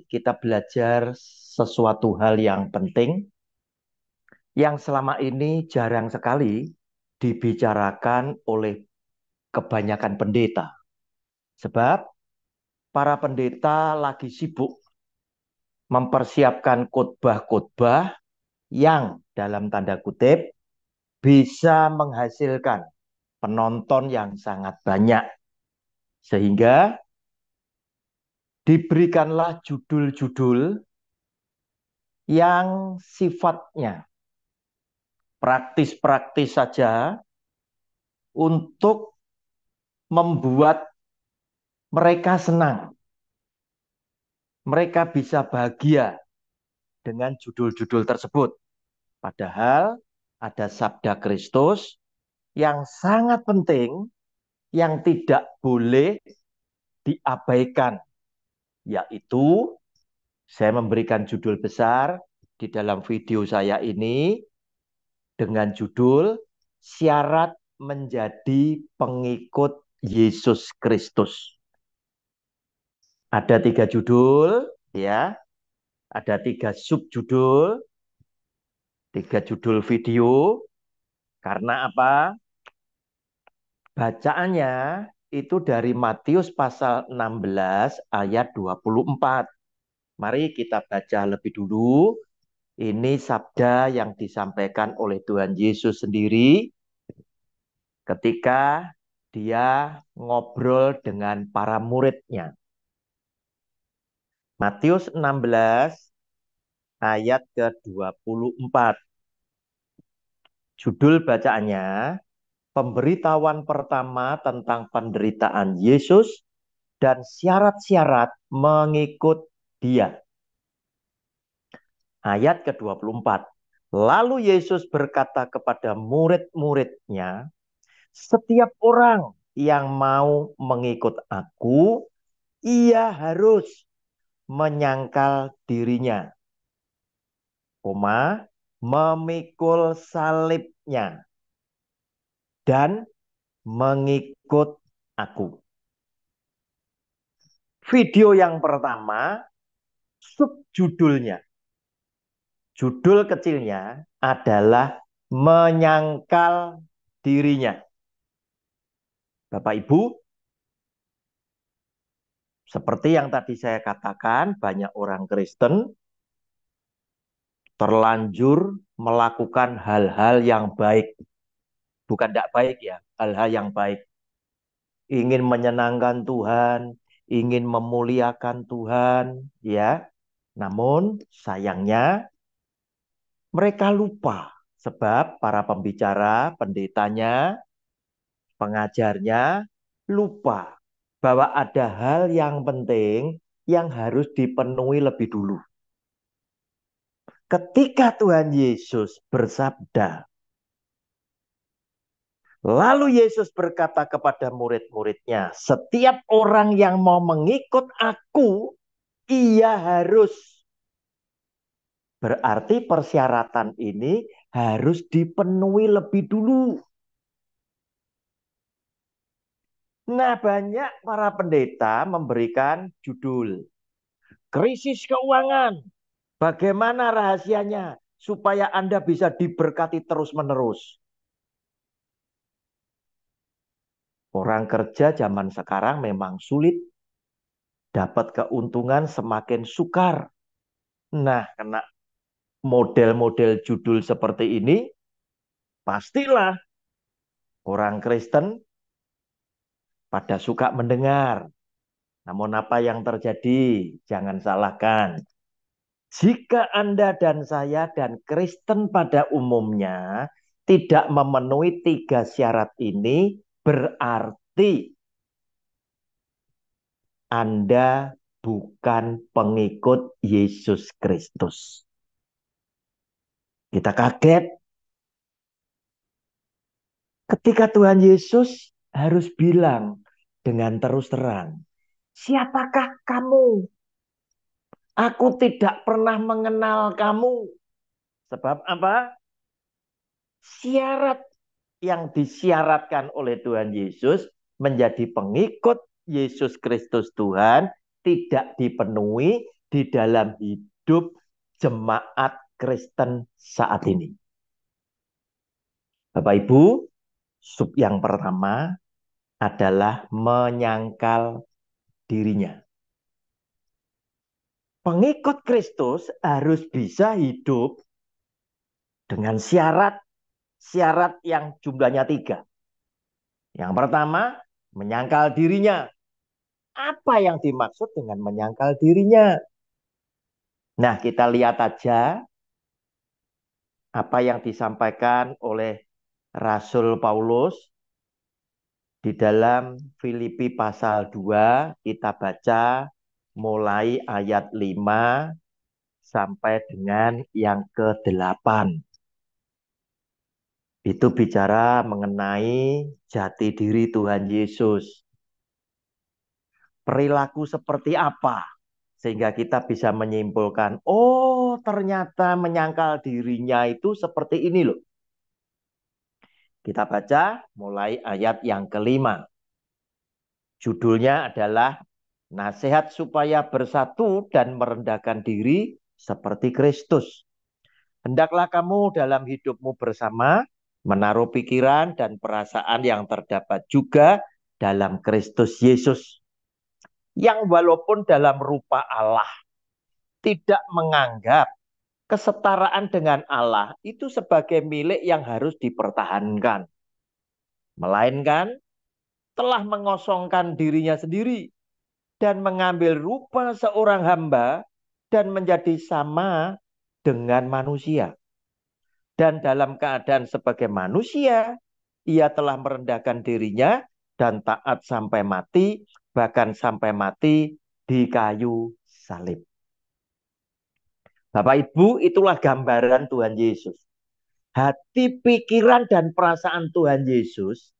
kita belajar sesuatu hal yang penting yang selama ini jarang sekali dibicarakan oleh kebanyakan pendeta. Sebab para pendeta lagi sibuk mempersiapkan khotbah-khotbah yang dalam tanda kutip bisa menghasilkan penonton yang sangat banyak. Sehingga diberikanlah judul-judul yang sifatnya praktis-praktis saja untuk membuat mereka senang. Mereka bisa bahagia dengan judul-judul tersebut. Padahal ada sabda Kristus yang sangat penting yang tidak boleh diabaikan, yaitu saya memberikan judul besar di dalam video saya ini dengan judul Syarat Menjadi Pengikut Yesus Kristus. Ada 3 judul, ya. Ada 3 subjudul, 3 judul video. Karena apa? Bacaannya itu dari Matius pasal 16 ayat 24. Mari kita baca lebih dulu. Ini sabda yang disampaikan oleh Tuhan Yesus sendiri ketika dia ngobrol dengan para muridnya. Matius 16 ayat ke-24. Judul bacaannya, pemberitahuan pertama tentang penderitaan Yesus dan syarat-syarat mengikut Dia. Ayat ke-24. Lalu Yesus berkata kepada murid-muridnya, setiap orang yang mau mengikut aku, ia harus menyangkal dirinya, memikul salibnya, dan mengikut aku. Video yang pertama, subjudulnya, judul kecilnya adalah menyangkal dirinya. Bapak Ibu, seperti yang tadi saya katakan, banyak orang Kristen terlanjur melakukan hal-hal yang baik. Bukan tidak baik ya, hal-hal yang baik. Ingin menyenangkan Tuhan, ingin memuliakan Tuhan, ya. Namun sayangnya mereka lupa sebab para pembicara, pendetanya, pengajarnya lupa bahwa ada hal yang penting yang harus dipenuhi lebih dulu. Ketika Tuhan Yesus bersabda, lalu Yesus berkata kepada murid-muridnya, setiap orang yang mau mengikut aku, ia harus. Berarti persyaratan ini harus dipenuhi lebih dulu. Nah, banyak para pendeta memberikan judul, krisis keuangan. Bagaimana rahasianya supaya Anda bisa diberkati terus-menerus? Orang kerja zaman sekarang memang sulit. Dapat keuntungan semakin sukar. Nah, kena model-model judul seperti ini, pastilah orang Kristen pada suka mendengar. Namun apa yang terjadi? Jangan salahkan. Jika Anda dan saya dan Kristen pada umumnya tidak memenuhi 3 syarat ini, berarti Anda bukan pengikut Yesus Kristus. Kita kaget ketika Tuhan Yesus harus bilang dengan terus terang, siapakah kamu? Aku tidak pernah mengenal kamu. Sebab apa? Syarat yang disyaratkan oleh Tuhan Yesus menjadi pengikut Yesus Kristus Tuhan tidak dipenuhi di dalam hidup jemaat Kristen saat ini. Bapak Ibu, sub yang pertama adalah menyangkal dirinya. Pengikut Kristus harus bisa hidup dengan syarat yang jumlahnya 3. Yang pertama, menyangkal dirinya. Apa yang dimaksud dengan menyangkal dirinya? Nah, kita lihat aja apa yang disampaikan oleh Rasul Paulus di dalam Filipi pasal 2. Kita baca mulai ayat 5 sampai dengan yang ke-8. Itu bicara mengenai jati diri Tuhan Yesus. Perilaku seperti apa? Sehingga kita bisa menyimpulkan, oh ternyata menyangkal dirinya itu seperti ini loh. Kita baca mulai ayat yang ke-5. Judulnya adalah Nasihat supaya bersatu dan merendahkan diri seperti Kristus. Hendaklah kamu dalam hidupmu bersama menaruh pikiran dan perasaan yang terdapat juga dalam Kristus Yesus. Yang walaupun dalam rupa Allah tidak menganggap kesetaraan dengan Allah itu sebagai milik yang harus dipertahankan. Melainkan telah mengosongkan dirinya sendiri dan mengambil rupa seorang hamba dan menjadi sama dengan manusia. Dan dalam keadaan sebagai manusia, ia telah merendahkan dirinya dan taat sampai mati, bahkan sampai mati di kayu salib. Bapak Ibu, itulah gambaran Tuhan Yesus. Hati, pikiran, dan perasaan Tuhan Yesus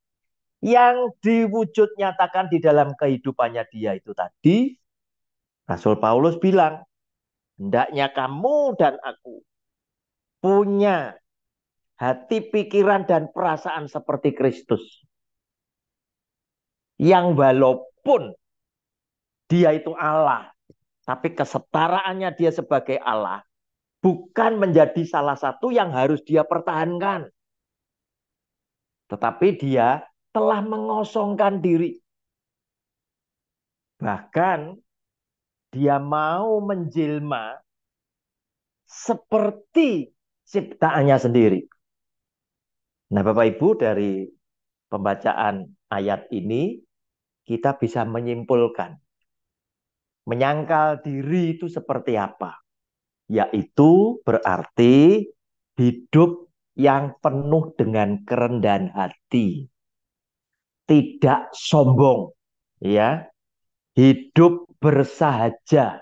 yang diwujud nyatakan di dalam kehidupannya dia itu tadi, Rasul Paulus bilang, hendaknya kamu dan aku punya hati, pikiran, dan perasaan seperti Kristus. Yang walaupun dia itu Allah, tapi kesetaraannya dia sebagai Allah bukan menjadi salah satu yang harus dia pertahankan. Tetapi dia telah mengosongkan diri. Bahkan dia mau menjelma seperti ciptaannya sendiri. Nah, Bapak Ibu, dari pembacaan ayat ini kita bisa menyimpulkan menyangkal diri itu seperti apa? Yaitu berarti hidup yang penuh dengan kerendahan hati, tidak sombong, ya, hidup bersahaja,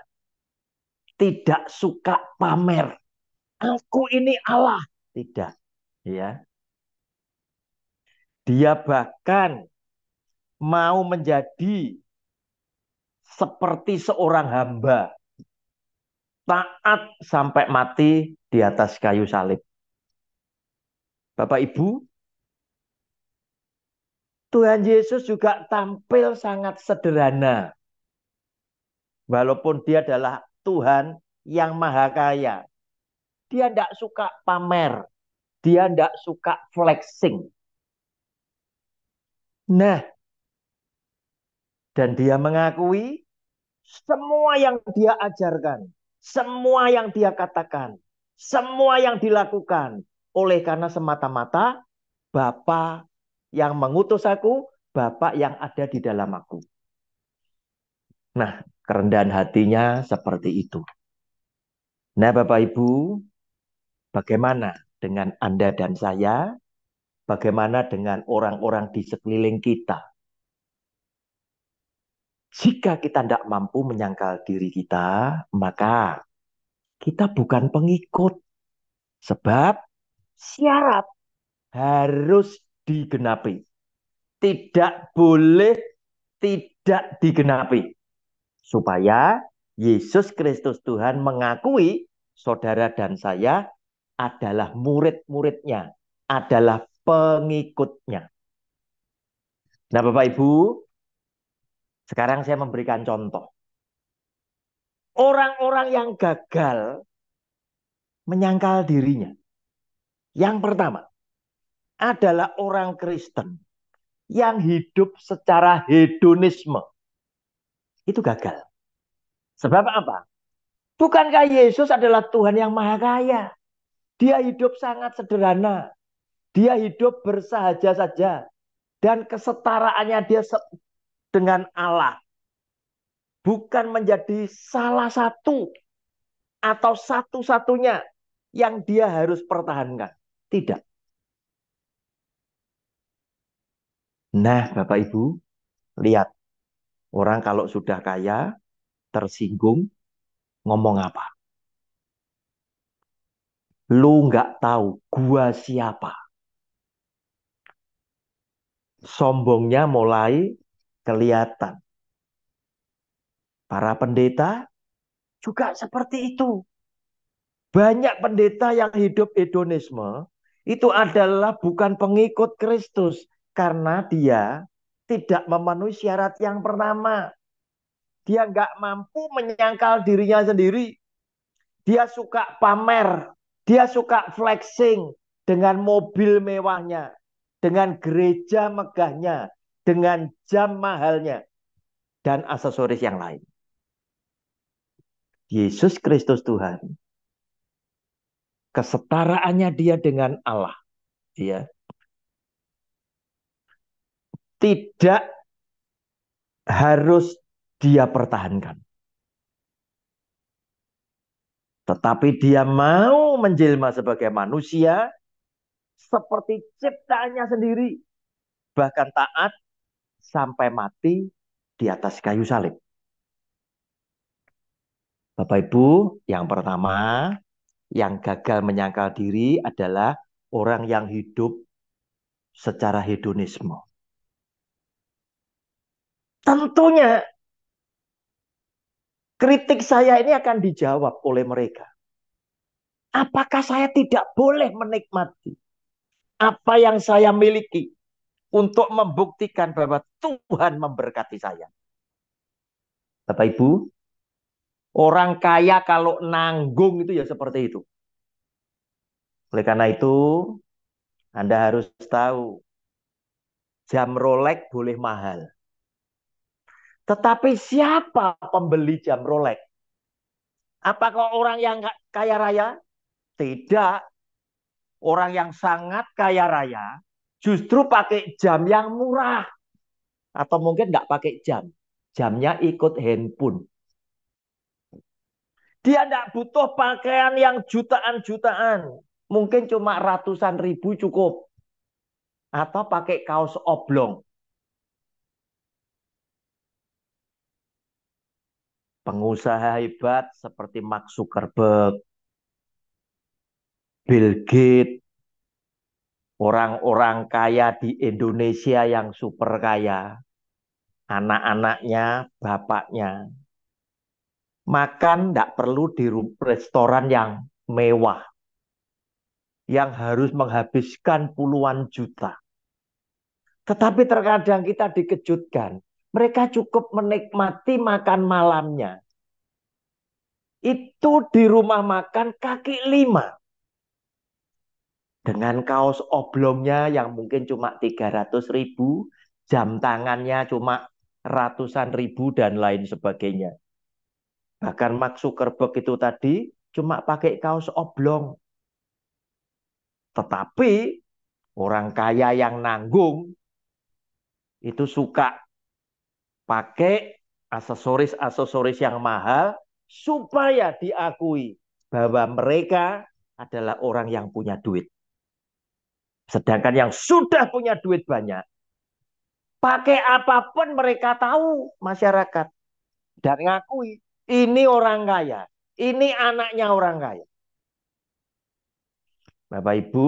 tidak suka pamer. Aku ini Allah, tidak, ya. Dia bahkan mau menjadi seperti seorang hamba, taat sampai mati di atas kayu salib. Bapak Ibu, Tuhan Yesus juga tampil sangat sederhana. Walaupun dia adalah Tuhan yang maha kaya. Dia tidak suka pamer. Dia tidak suka flexing. Nah, dan dia mengakui semua yang dia ajarkan, semua yang dia katakan, semua yang dilakukan oleh karena semata-mata Bapa yang mengutus aku, Bapa yang ada di dalam aku. Nah, kerendahan hatinya seperti itu. Nah, Bapak Ibu, bagaimana dengan Anda dan saya? Bagaimana dengan orang-orang di sekeliling kita? Jika kita tidak mampu menyangkal diri kita, maka kita bukan pengikut. Sebab syarat harus digenapi. Tidak boleh tidak digenapi. Supaya Yesus Kristus Tuhan mengakui saudara dan saya adalah murid-muridnya, adalah pengikutnya. Nah, Bapak Ibu, sekarang saya memberikan contoh. Orang-orang yang gagal menyangkal dirinya. Yang pertama adalah orang Kristen yang hidup secara hedonisme. Itu gagal. Sebab apa? Bukankah Yesus adalah Tuhan yang maha kaya? Dia hidup sangat sederhana. Dia hidup bersahaja saja. Dan kesetaraannya dia dengan Allah. Bukan menjadi salah satu atau satu-satunya yang dia harus pertahankan. Tidak. Nah, Bapak Ibu, lihat. Orang kalau sudah kaya, tersinggung, ngomong apa? Lu nggak tahu gua siapa. Sombongnya mulai kelihatan. Para pendeta juga seperti itu. Banyak pendeta yang hidup hedonisme itu adalah bukan pengikut Kristus karena dia tidak memenuhi syarat yang pertama. Dia nggak mampu menyangkal dirinya sendiri. Dia suka pamer, dia suka flexing dengan mobil mewahnya, dengan gereja megahnya, dengan jam mahalnya, dan aksesoris yang lain. Yesus Kristus Tuhan, kesetaraannya dia dengan Allah, ya, tidak harus dia pertahankan. Tetapi dia mau menjelma sebagai manusia seperti ciptaannya sendiri. Bahkan taat sampai mati di atas kayu salib. Bapak Ibu, yang pertama, yang gagal menyangkal diri adalah orang yang hidup secara hedonisme. Tentunya kritik saya ini akan dijawab oleh mereka. Apakah saya tidak boleh menikmati apa yang saya miliki untuk membuktikan bahwa Tuhan memberkati saya? Bapak Ibu, orang kaya kalau nanggung itu ya seperti itu. Oleh karena itu, Anda harus tahu, jam Rolex boleh mahal. Tetapi siapa pembeli jam Rolex? Apakah orang yang kaya raya? Tidak. Orang yang sangat kaya raya justru pakai jam yang murah. Atau mungkin nggak pakai jam. Jamnya ikut handphone. Dia tidak butuh pakaian yang jutaan-jutaan. Mungkin cuma ratusan ribu cukup. Atau pakai kaos oblong. Pengusaha hebat seperti Mark Zuckerberg, Bill Gates, orang-orang kaya di Indonesia yang super kaya, anak-anaknya, bapaknya, makan tidak perlu di restoran yang mewah, yang harus menghabiskan puluhan juta. Tetapi terkadang kita dikejutkan, mereka cukup menikmati makan malamnya. Itu di rumah makan kaki lima. Dengan kaos oblongnya yang mungkin cuma 300 ribu, jam tangannya cuma ratusan ribu, dan lain sebagainya. Bahkan Mark Zuckerberg itu tadi cuma pakai kaos oblong. Tetapi orang kaya yang nanggung itu suka pakai aksesoris-aksesoris yang mahal supaya diakui bahwa mereka adalah orang yang punya duit. Sedangkan yang sudah punya duit banyak, pakai apapun mereka tahu masyarakat. Dan ngakui, ini orang kaya. Ini anaknya orang kaya. Bapak Ibu,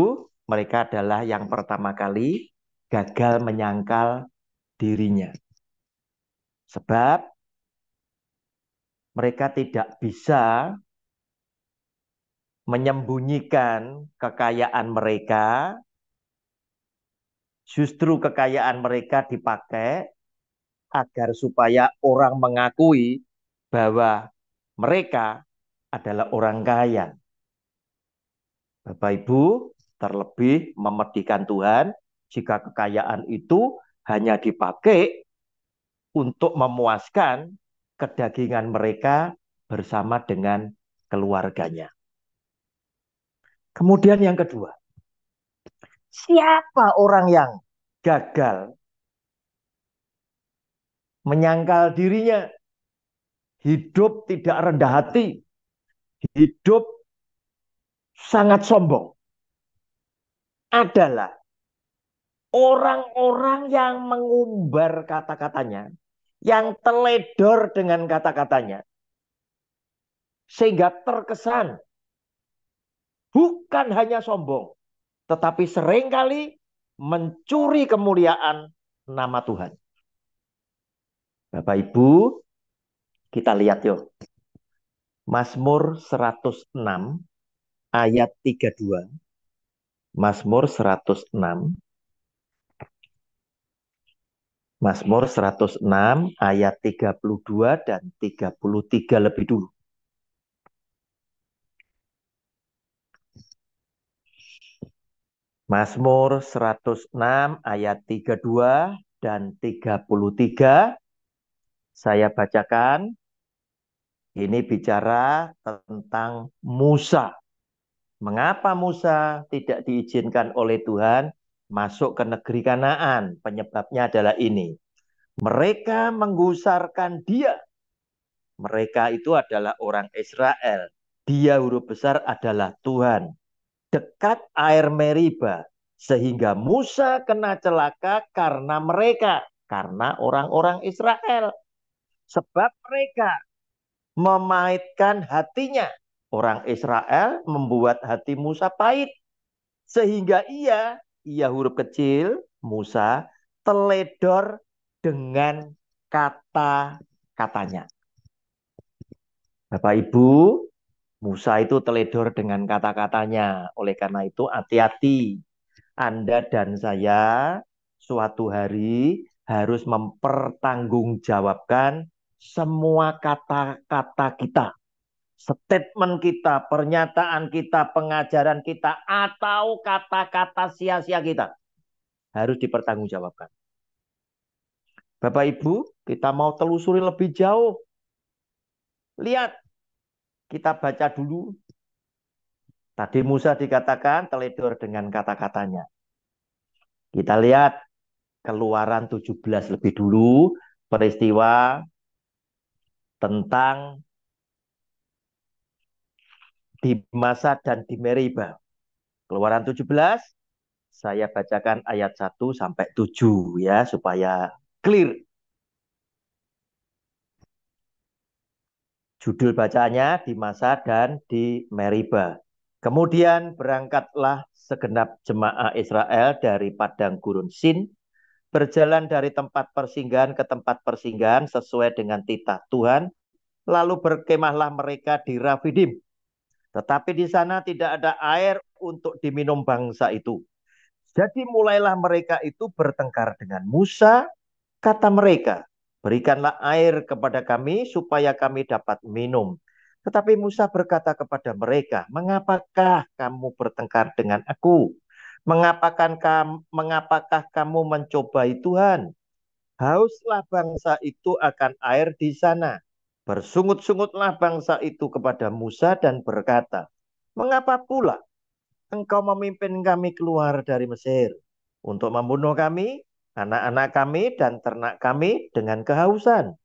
mereka adalah yang pertama kali gagal menyangkal dirinya. Sebab mereka tidak bisa menyembunyikan kekayaan mereka. Justru kekayaan mereka dipakai agar supaya orang mengakui bahwa Mereka adalah orang kaya. Bapak Ibu, terlebih memedihkan Tuhan jika kekayaan itu hanya dipakai untuk memuaskan kedagingan mereka bersama dengan keluarganya. Kemudian yang kedua, siapa orang yang gagal menyangkal dirinya, hidup tidak rendah hati, hidup sangat sombong, adalah orang-orang yang mengumbar kata-katanya, yang teledor dengan kata-katanya, sehingga terkesan bukan hanya sombong, tetapi seringkali mencuri kemuliaan nama Tuhan. Bapak Ibu, kita lihat yuk. Mazmur 106 ayat 32. Mazmur 106. Mazmur 106 ayat 32 dan 33 lebih dulu. Mazmur 106 ayat 32 dan 33 saya bacakan. Ini bicara tentang Musa. Mengapa Musa tidak diizinkan oleh Tuhan masuk ke negeri Kanaan? Penyebabnya adalah ini. Mereka menggusarkan dia. Mereka itu adalah orang Israel. Dia huruf besar adalah Tuhan. Dekat air Meriba. Sehingga Musa kena celaka karena mereka. Karena orang-orang Israel. Sebab mereka memaitkan hatinya. Orang Israel membuat hati Musa pahit. Sehingga ia huruf kecil, Musa, teledor dengan kata-katanya. Bapak Ibu, Musa itu teledor dengan kata-katanya. Oleh karena itu hati-hati. Anda dan saya suatu hari harus mempertanggungjawabkan semua kata-kata kita. Statement kita, pernyataan kita, pengajaran kita, atau kata-kata sia-sia kita. Harus dipertanggungjawabkan. Bapak Ibu, kita mau telusuri lebih jauh. Lihat, kita baca dulu. Tadi Musa dikatakan teledor dengan kata-katanya. Kita lihat Keluaran 17 lebih dulu, peristiwa tentang di Masa dan di Meriba. Keluaran 17, saya bacakan ayat 1 sampai 7 ya, supaya clear. Judul bacanya di Masa dan di Meriba. Kemudian berangkatlah segenap jemaah Israel dari padang gurun Sin, berjalan dari tempat persinggahan ke tempat persinggahan sesuai dengan titah Tuhan, lalu berkemahlah mereka di Rafidim. Tetapi di sana tidak ada air untuk diminum bangsa itu. Jadi mulailah mereka itu bertengkar dengan Musa, kata mereka, berikanlah air kepada kami supaya kami dapat minum. Tetapi Musa berkata kepada mereka, mengapakah kamu bertengkar dengan aku? Mengapakah kamu mencobai Tuhan? Hauslah bangsa itu akan air di sana. Bersungut-sungutlah bangsa itu kepada Musa dan berkata, mengapa pula engkau memimpin kami keluar dari Mesir untuk membunuh kami, anak-anak kami, dan ternak kami dengan kehausan?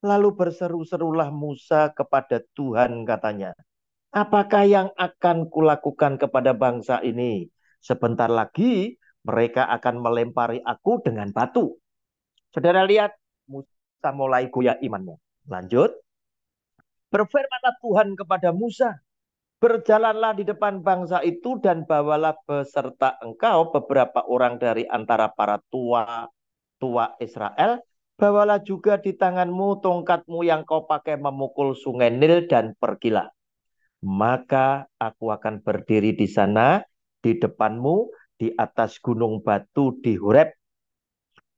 Lalu berseru-serulah Musa kepada Tuhan katanya, apakah yang akan kulakukan kepada bangsa ini? Sebentar lagi mereka akan melempari aku dengan batu. Saudara lihat, Musa mulai goyah imannya. Lanjut. Berfirmanlah Tuhan kepada Musa, berjalanlah di depan bangsa itu dan bawalah beserta engkau beberapa orang dari antara para tua Israel. Bawalah juga di tanganmu tongkatmu yang kau pakai memukul sungai Nil dan pergilah. Maka aku akan berdiri di sana di depanmu di atas gunung batu di Horeb.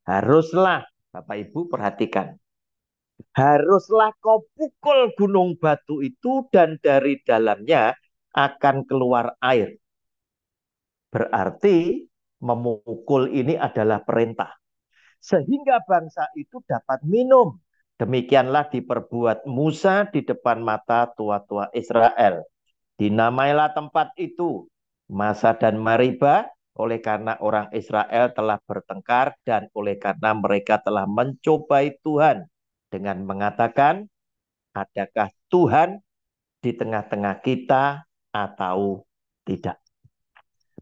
Haruslah, Bapak Ibu perhatikan. Haruslah kau pukul gunung batu itu dan dari dalamnya akan keluar air. Berarti memukul ini adalah perintah. Sehingga bangsa itu dapat minum. Demikianlah diperbuat Musa di depan mata tua-tua Israel. Dinamailah tempat itu Masa dan Mariba oleh karena orang Israel telah bertengkar dan oleh karena mereka telah mencobai Tuhan dengan mengatakan, adakah Tuhan di tengah-tengah kita atau tidak?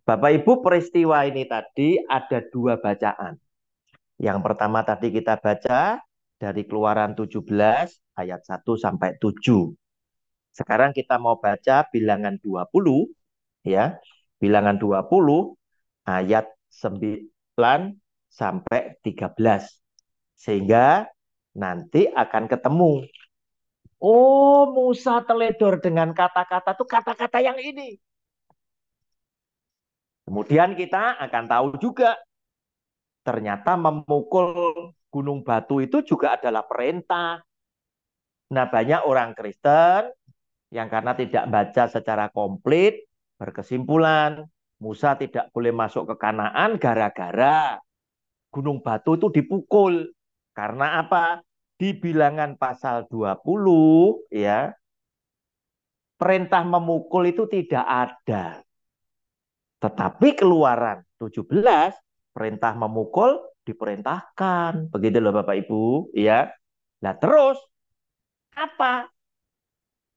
Bapak Ibu, peristiwa ini tadi ada dua bacaan. Yang pertama tadi kita baca dari Keluaran 17 ayat 1 sampai 7. Sekarang kita mau baca Bilangan 20 ya. Bilangan 20 ayat 9 sampai 13. Sehingga nanti akan ketemu. Oh, Musa teledor dengan kata-kata itu kata-kata yang ini. Kemudian kita akan tahu juga ternyata memukul gunung batu itu juga adalah perintah. Nah, banyak orang Kristen yang karena tidak baca secara komplit berkesimpulan Musa tidak boleh masuk ke Kanaan gara-gara gunung batu itu dipukul. Karena apa? Di Bilangan pasal 20 ya, perintah memukul itu tidak ada. Tetapi Keluaran 17 perintah memukul diperintahkan. Begitu loh Bapak Ibu, ya. Nah, terus apa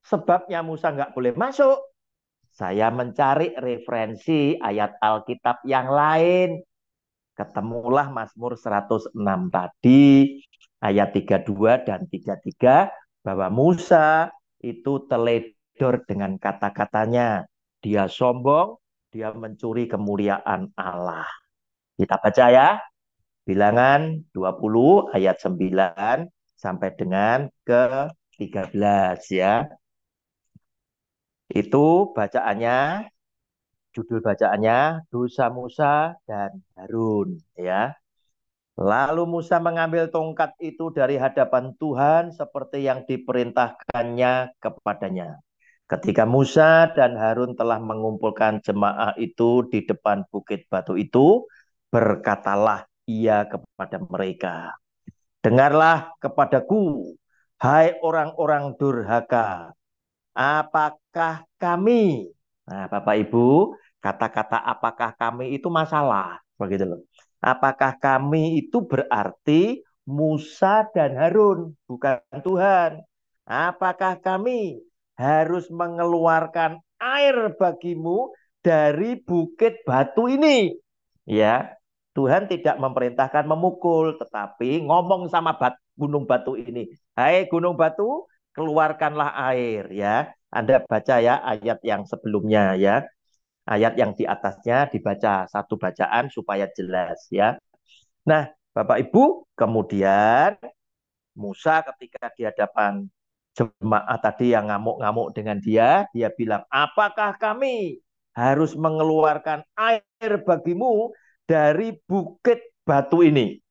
sebabnya Musa nggak boleh masuk? Saya mencari referensi ayat Alkitab yang lain. Ketemulah Mazmur 106 tadi, ayat 32 dan 33, bahwa Musa itu teledor dengan kata-katanya. Dia sombong, dia mencuri kemuliaan Allah. Kita baca ya, Bilangan 20 ayat 9 sampai dengan ke 13 ya. Itu bacaannya, judul bacaannya Dosa Musa dan Harun ya. Lalu Musa mengambil tongkat itu dari hadapan Tuhan seperti yang diperintahkannya kepadanya. Ketika Musa dan Harun telah mengumpulkan jemaah itu di depan bukit batu itu, berkatalah ia kepada mereka, dengarlah kepadaku, hai orang-orang durhaka, apakah kami? Nah, Bapak Ibu, kata-kata apakah kami itu masalah, begitu loh. Apakah kami itu berarti Musa dan Harun, bukan Tuhan. Apakah kami harus mengeluarkan air bagimu dari bukit batu ini? Ya, Tuhan tidak memerintahkan memukul, tetapi ngomong sama gunung batu ini. Hai gunung batu, keluarkanlah air ya. Anda baca ya ayat yang sebelumnya ya. Ayat yang di atasnya dibaca satu bacaan supaya jelas ya. Nah, Bapak Ibu, kemudian Musa ketika di hadapan jemaah tadi yang ngamuk-ngamuk dengan dia bilang, apakah kami harus mengeluarkan air bagimu dari bukit batu ini?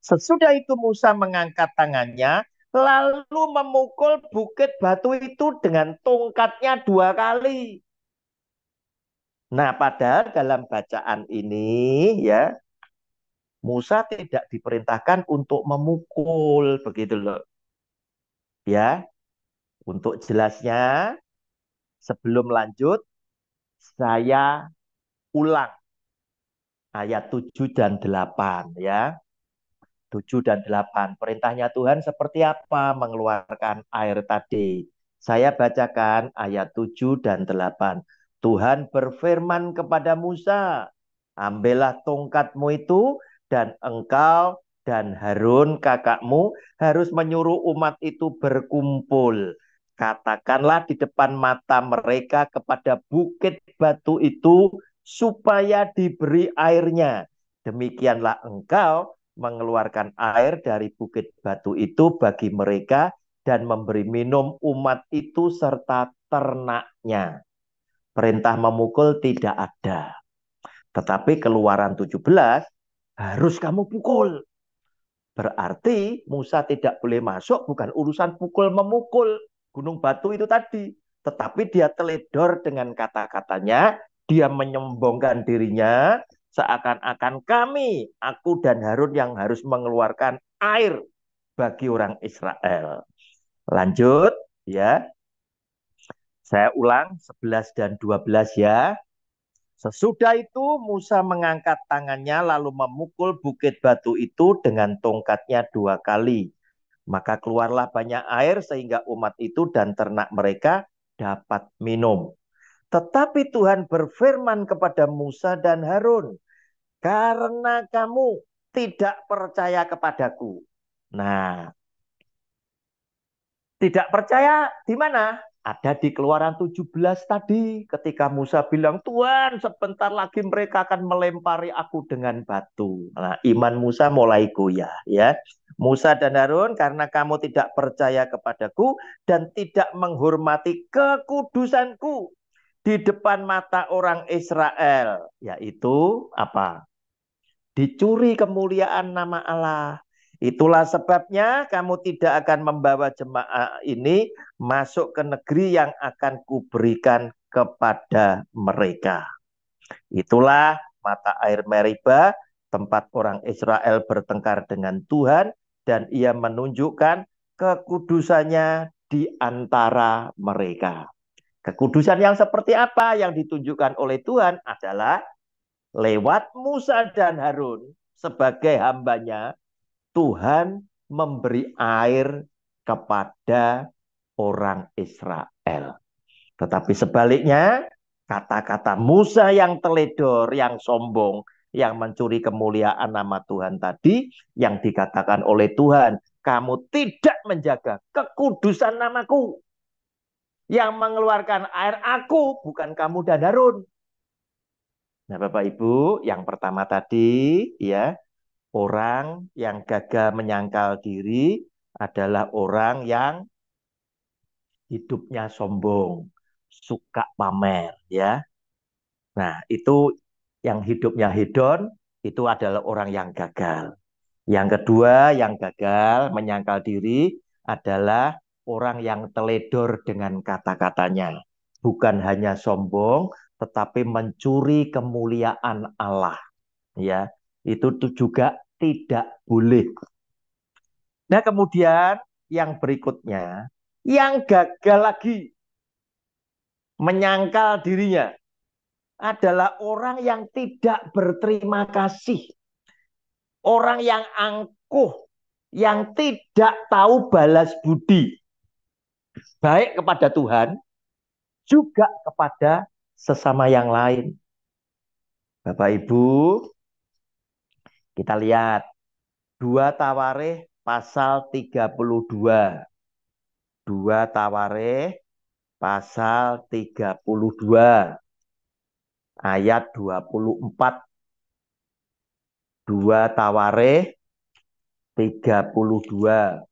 Sesudah itu Musa mengangkat tangannya, lalu memukul bukit batu itu dengan tongkatnya 2 kali. Nah, padahal dalam bacaan ini ya, Musa tidak diperintahkan untuk memukul, begitu loh. Ya, untuk jelasnya, sebelum lanjut, saya ulang ayat 7 dan 8 ya. 7 dan 8. Perintahnya Tuhan seperti apa mengeluarkan air tadi? Saya bacakan ayat 7 dan 8. Tuhan berfirman kepada Musa, ambillah tongkatmu itu dan engkau dan Harun kakakmu harus menyuruh umat itu berkumpul. Katakanlah di depan mata mereka kepada bukit batu itu supaya diberi airnya. Demikianlah engkau mengeluarkan air dari bukit batu itu bagi mereka dan memberi minum umat itu serta ternaknya. Perintah memukul tidak ada. Tetapi Keluaran 17 harus kamu pukul. Berarti Musa tidak boleh masuk bukan urusan pukul memukul gunung batu itu tadi. Tetapi dia teledor dengan kata-katanya, dia menyombongkan dirinya, seakan-akan kami, aku dan Harun yang harus mengeluarkan air bagi orang Israel. Lanjut ya. Saya ulang 11 dan 12 ya. Sesudah itu Musa mengangkat tangannya lalu memukul bukit batu itu dengan tongkatnya 2 kali. Maka keluarlah banyak air sehingga umat itu dan ternak mereka dapat minum. Tetapi Tuhan berfirman kepada Musa dan Harun, karena kamu tidak percaya kepadaku. Nah, tidak percaya di mana? Ada di Keluaran 17 tadi. Ketika Musa bilang, Tuhan sebentar lagi mereka akan melempari aku dengan batu. Nah, iman Musa mulai goyah. Ya. Musa dan Harun, karena kamu tidak percaya kepadaku dan tidak menghormati kekudusanku di depan mata orang Israel. Yaitu apa? Dicuri kemuliaan nama Allah. Itulah sebabnya kamu tidak akan membawa jemaah ini masuk ke negeri yang akan kuberikan kepada mereka. Itulah mata air Meriba, tempat orang Israel bertengkar dengan Tuhan, dan ia menunjukkan kekudusannya di antara mereka. Kekudusan yang seperti apa yang ditunjukkan oleh Tuhan adalah lewat Musa dan Harun sebagai hambanya, Tuhan memberi air kepada orang Israel. Tetapi sebaliknya, kata-kata Musa yang teledor, yang sombong, yang mencuri kemuliaan nama Tuhan tadi, yang dikatakan oleh Tuhan, kamu tidak menjaga kekudusan namaku. Yang mengeluarkan air aku, bukan kamu dan Harun. Nah, Bapak Ibu, yang pertama tadi ya, orang yang gagal menyangkal diri adalah orang yang hidupnya sombong, suka pamer ya. Nah, itu yang hidupnya hedon itu adalah orang yang gagal. Yang kedua, yang gagal menyangkal diri adalah orang yang teledor dengan kata-katanya. Bukan hanya sombong, tetapi mencuri kemuliaan Allah. Ya, itu tuh juga tidak boleh. Nah, kemudian yang berikutnya, yang gagal lagi menyangkal dirinya adalah orang yang tidak berterima kasih. Orang yang angkuh, yang tidak tahu balas budi. Baik kepada Tuhan, juga kepada sesama yang lain. Bapak Ibu, kita lihat 2 Tawarikh pasal 32. 2 Tawarikh pasal 32 ayat 24. 2 Tawarikh 32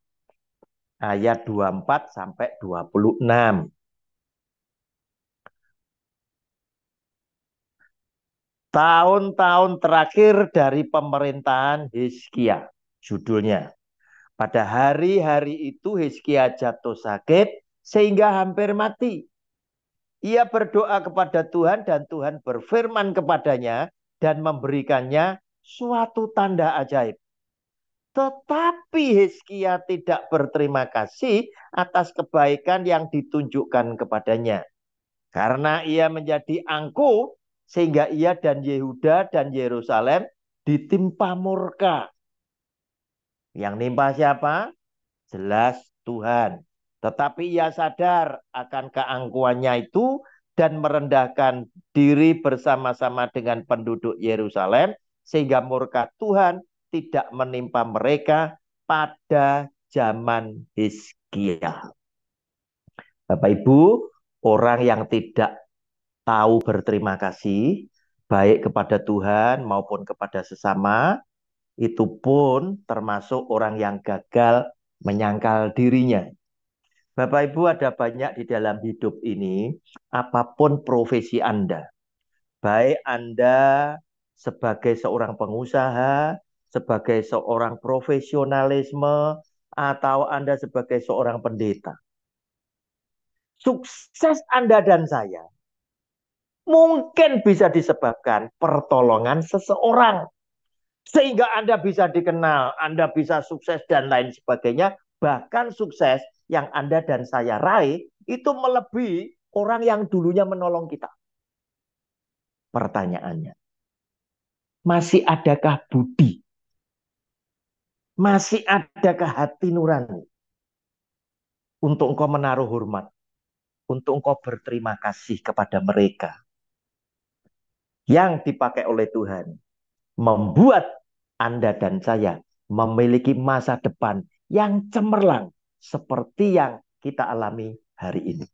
ayat 24 sampai 26. Tahun-tahun terakhir dari pemerintahan Hizkia, judulnya. Pada hari-hari itu Hizkia jatuh sakit sehingga hampir mati. Ia berdoa kepada Tuhan dan Tuhan berfirman kepadanya dan memberikannya suatu tanda ajaib. Tetapi Hizkia tidak berterima kasih atas kebaikan yang ditunjukkan kepadanya. Karena ia menjadi angkuh, sehingga ia dan Yehuda dan Yerusalem ditimpa murka. Yang nimpa siapa? Jelas Tuhan. Tetapi ia sadar akan keangkuhannya itu dan merendahkan diri bersama-sama dengan penduduk Yerusalem, sehingga murka Tuhan tidak menimpa mereka pada zaman Hizkia. Bapak Ibu, orang yang tidak tahu berterima kasih, baik kepada Tuhan maupun kepada sesama, itu pun termasuk orang yang gagal menyangkal dirinya. Bapak Ibu, ada banyak di dalam hidup ini, apapun profesi Anda, baik Anda sebagai seorang pengusaha, sebagai seorang profesionalisme, atau Anda sebagai seorang pendeta. Sukses Anda dan saya mungkin bisa disebabkan pertolongan seseorang. Sehingga Anda bisa dikenal, Anda bisa sukses dan lain sebagainya. Bahkan sukses yang Anda dan saya raih itu melebihi orang yang dulunya menolong kita. Pertanyaannya, masih adakah budi? Masih adakah hati nurani untuk engkau menaruh hormat, untuk engkau berterima kasih kepada mereka yang dipakai oleh Tuhan, membuat Anda dan saya memiliki masa depan yang cemerlang seperti yang kita alami hari ini.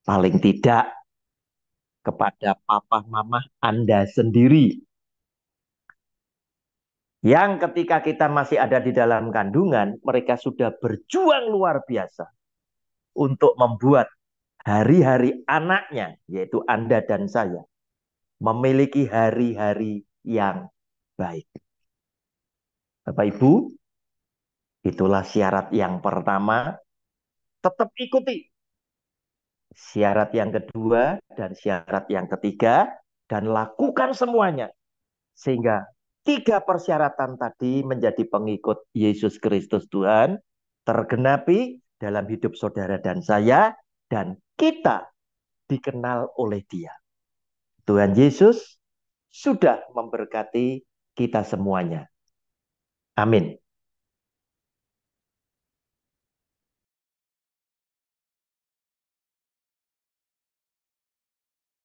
Paling tidak kepada papa mama Anda sendiri yang ketika kita masih ada di dalam kandungan, mereka sudah berjuang luar biasa untuk membuat hari-hari anaknya, yaitu Anda dan saya, memiliki hari-hari yang baik. Bapak Ibu, itulah syarat yang pertama, tetap ikuti. Syarat yang kedua dan syarat yang ketiga, dan lakukan semuanya. Sehingga 3 persyaratan tadi menjadi pengikut Yesus Kristus Tuhan, tergenapi dalam hidup saudara dan saya, dan kita dikenal oleh Dia. Tuhan Yesus sudah memberkati kita semuanya. Amin.